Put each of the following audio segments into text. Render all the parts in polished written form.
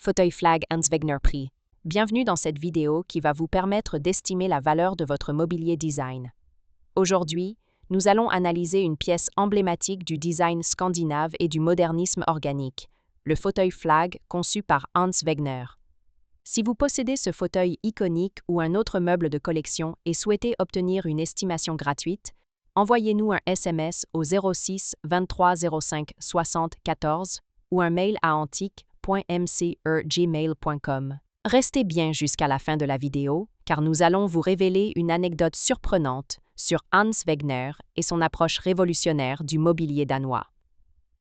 Fauteuil Flag Hans Wegner Prix. Bienvenue dans cette vidéo qui va vous permettre d'estimer la valeur de votre mobilier design. Aujourd'hui, nous allons analyser une pièce emblématique du design scandinave et du modernisme organique, le fauteuil Flag conçu par Hans Wegner. Si vous possédez ce fauteuil iconique ou un autre meuble de collection et souhaitez obtenir une estimation gratuite, envoyez-nous un SMS au 06 23 05 60 14 ou un mail à antique.mcr@gmail.com. Restez bien jusqu'à la fin de la vidéo, car nous allons vous révéler une anecdote surprenante sur Hans Wegner et son approche révolutionnaire du mobilier danois.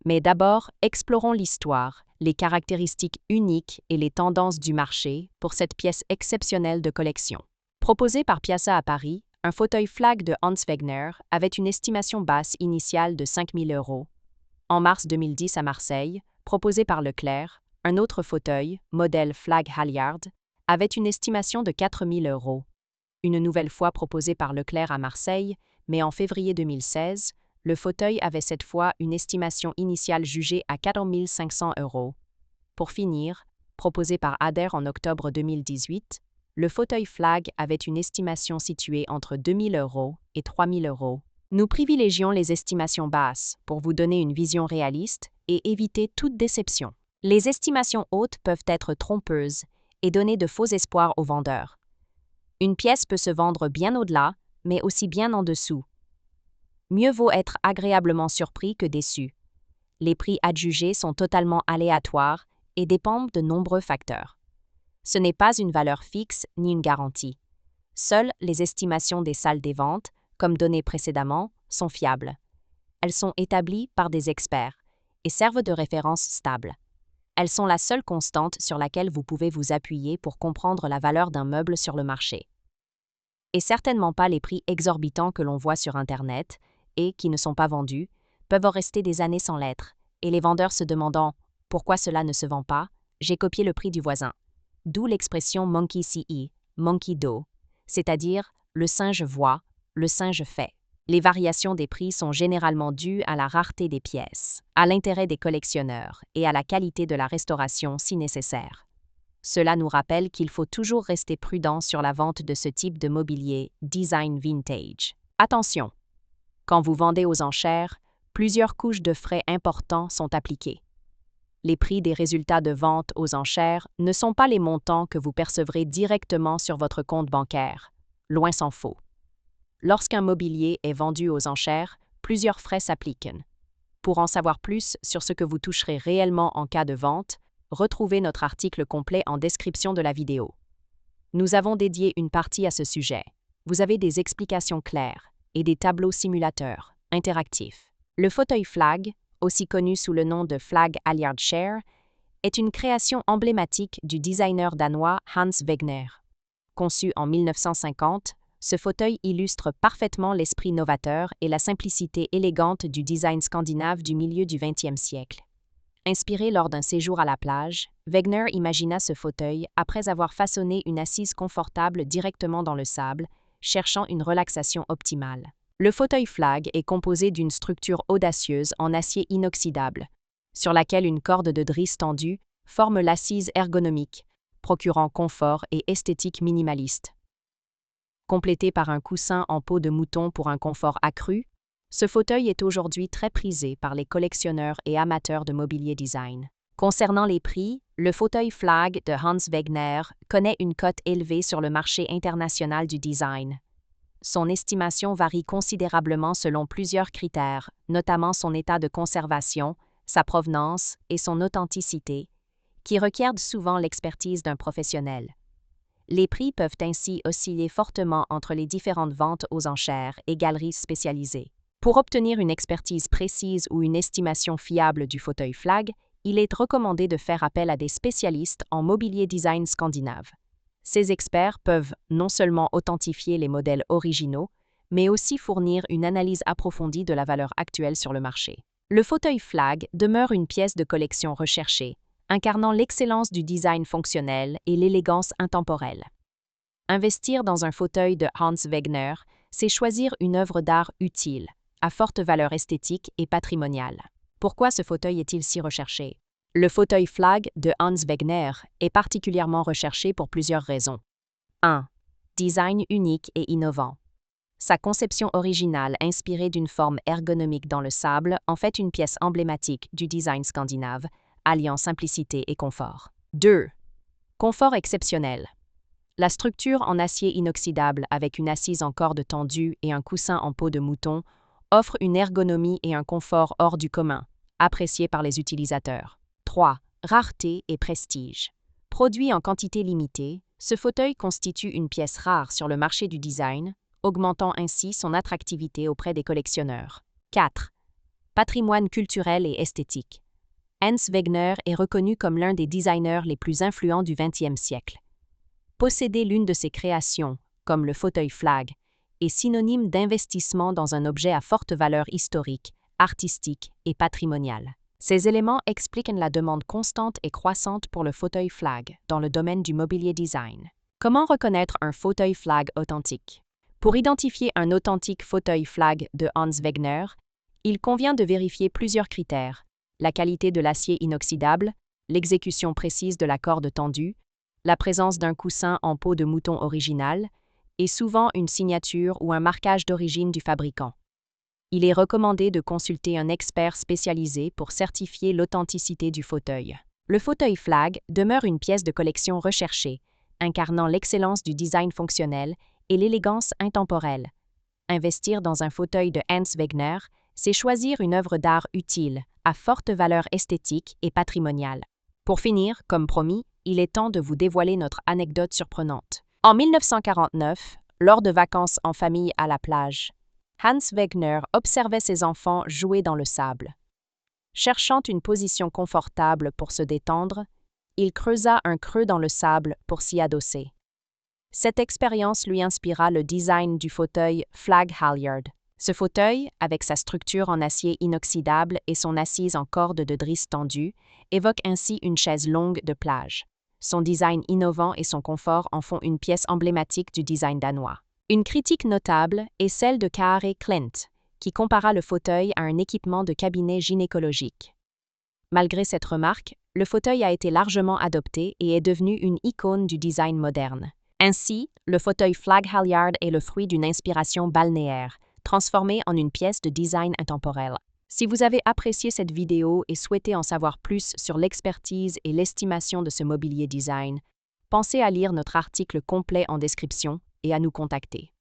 Mais d'abord, explorons l'histoire, les caractéristiques uniques et les tendances du marché pour cette pièce exceptionnelle de collection. Proposé par Piazza à Paris, un fauteuil Flag de Hans Wegner avait une estimation basse initiale de 5 000 €. En mars 2010 à Marseille, proposé par Leclerc, un autre fauteuil, modèle Flag Halyard, avait une estimation de 4 000 €. Une nouvelle fois proposé par Leclerc à Marseille, mais en février 2016, le fauteuil avait cette fois une estimation initiale jugée à 4 500 €. Pour finir, proposé par Ader en octobre 2018, le fauteuil Flag avait une estimation située entre 2 000 € et 3 000 €. Nous privilégions les estimations basses pour vous donner une vision réaliste et éviter toute déception. Les estimations hautes peuvent être trompeuses et donner de faux espoirs aux vendeurs. Une pièce peut se vendre bien au-delà, mais aussi bien en dessous. Mieux vaut être agréablement surpris que déçu. Les prix adjugés sont totalement aléatoires et dépendent de nombreux facteurs. Ce n'est pas une valeur fixe ni une garantie. Seules les estimations des salles des ventes, comme donné précédemment, sont fiables. Elles sont établies par des experts et servent de référence stable. Elles sont la seule constante sur laquelle vous pouvez vous appuyer pour comprendre la valeur d'un meuble sur le marché. Et certainement pas les prix exorbitants que l'on voit sur Internet et qui ne sont pas vendus, peuvent rester des années sans l'être, et les vendeurs se demandant « Pourquoi cela ne se vend pas ? J'ai copié le prix du voisin ». D'où l'expression « monkey see, monkey do », c'est-à-dire « le singe voit, le singe fait ». Les variations des prix sont généralement dues à la rareté des pièces, à l'intérêt des collectionneurs et à la qualité de la restauration si nécessaire. Cela nous rappelle qu'il faut toujours rester prudent sur la vente de ce type de mobilier design vintage. Attention! Quand vous vendez aux enchères, plusieurs couches de frais importants sont appliquées. Les prix des résultats de vente aux enchères ne sont pas les montants que vous percevrez directement sur votre compte bancaire, loin s'en faut. Lorsqu'un mobilier est vendu aux enchères, plusieurs frais s'appliquent. Pour en savoir plus sur ce que vous toucherez réellement en cas de vente, retrouvez notre article complet en description de la vidéo. Nous avons dédié une partie à ce sujet. Vous avez des explications claires et des tableaux simulateurs interactifs. Le fauteuil Flag, aussi connu sous le nom de Flag Halyard Chair, est une création emblématique du designer danois Hans Wegner. Conçu en 1950, ce fauteuil illustre parfaitement l'esprit novateur et la simplicité élégante du design scandinave du milieu du XXe siècle. Inspiré lors d'un séjour à la plage, Wegner imagina ce fauteuil après avoir façonné une assise confortable directement dans le sable, cherchant une relaxation optimale. Le fauteuil Flag est composé d'une structure audacieuse en acier inoxydable, sur laquelle une corde de drisse tendue forme l'assise ergonomique, procurant confort et esthétique minimaliste. Complété par un coussin en peau de mouton pour un confort accru, ce fauteuil est aujourd'hui très prisé par les collectionneurs et amateurs de mobilier design. Concernant les prix, le fauteuil Flag de Hans Wegner connaît une cote élevée sur le marché international du design. Son estimation varie considérablement selon plusieurs critères, notamment son état de conservation, sa provenance et son authenticité, qui requièrent souvent l'expertise d'un professionnel. Les prix peuvent ainsi osciller fortement entre les différentes ventes aux enchères et galeries spécialisées. Pour obtenir une expertise précise ou une estimation fiable du fauteuil Flag, il est recommandé de faire appel à des spécialistes en mobilier design scandinave. Ces experts peuvent non seulement authentifier les modèles originaux, mais aussi fournir une analyse approfondie de la valeur actuelle sur le marché. Le fauteuil Flag demeure une pièce de collection recherchée, incarnant l'excellence du design fonctionnel et l'élégance intemporelle. Investir dans un fauteuil de Hans Wegner, c'est choisir une œuvre d'art utile, à forte valeur esthétique et patrimoniale. Pourquoi ce fauteuil est-il si recherché? Le fauteuil Flag de Hans Wegner est particulièrement recherché pour plusieurs raisons. 1. Design unique et innovant. Sa conception originale, inspirée d'une forme ergonomique dans le sable, en fait une pièce emblématique du design scandinave, alliant simplicité et confort. 2. Confort exceptionnel. La structure en acier inoxydable avec une assise en corde tendue et un coussin en peau de mouton offre une ergonomie et un confort hors du commun, appréciés par les utilisateurs. 3. Rareté et prestige. Produit en quantité limitée, ce fauteuil constitue une pièce rare sur le marché du design, augmentant ainsi son attractivité auprès des collectionneurs. 4. Patrimoine culturel et esthétique. Hans Wegner est reconnu comme l'un des designers les plus influents du XXe siècle. Posséder l'une de ses créations, comme le fauteuil Flag, est synonyme d'investissement dans un objet à forte valeur historique, artistique et patrimoniale. Ces éléments expliquent la demande constante et croissante pour le fauteuil Flag dans le domaine du mobilier design. Comment reconnaître un fauteuil Flag authentique? Pour identifier un authentique fauteuil Flag de Hans Wegner, il convient de vérifier plusieurs critères: la qualité de l'acier inoxydable, l'exécution précise de la corde tendue, la présence d'un coussin en peau de mouton original et souvent une signature ou un marquage d'origine du fabricant. Il est recommandé de consulter un expert spécialisé pour certifier l'authenticité du fauteuil. Le fauteuil Flag demeure une pièce de collection recherchée, incarnant l'excellence du design fonctionnel et l'élégance intemporelle. Investir dans un fauteuil de Hans Wegner, c'est choisir une œuvre d'art utile, à forte valeur esthétique et patrimoniale. Pour finir, comme promis, il est temps de vous dévoiler notre anecdote surprenante. En 1949, lors de vacances en famille à la plage, Hans Wegner observait ses enfants jouer dans le sable. Cherchant une position confortable pour se détendre, il creusa un creux dans le sable pour s'y adosser. Cette expérience lui inspira le design du fauteuil Flag Halyard. Ce fauteuil, avec sa structure en acier inoxydable et son assise en corde de drisse tendue, évoque ainsi une chaise longue de plage. Son design innovant et son confort en font une pièce emblématique du design danois. Une critique notable est celle de Kari Klint, qui compara le fauteuil à un équipement de cabinet gynécologique. Malgré cette remarque, le fauteuil a été largement adopté et est devenu une icône du design moderne. Ainsi, le fauteuil Flag Halyard est le fruit d'une inspiration balnéaire, transformée en une pièce de design intemporel. Si vous avez apprécié cette vidéo et souhaitez en savoir plus sur l'expertise et l'estimation de ce mobilier design, pensez à lire notre article complet en description et à nous contacter.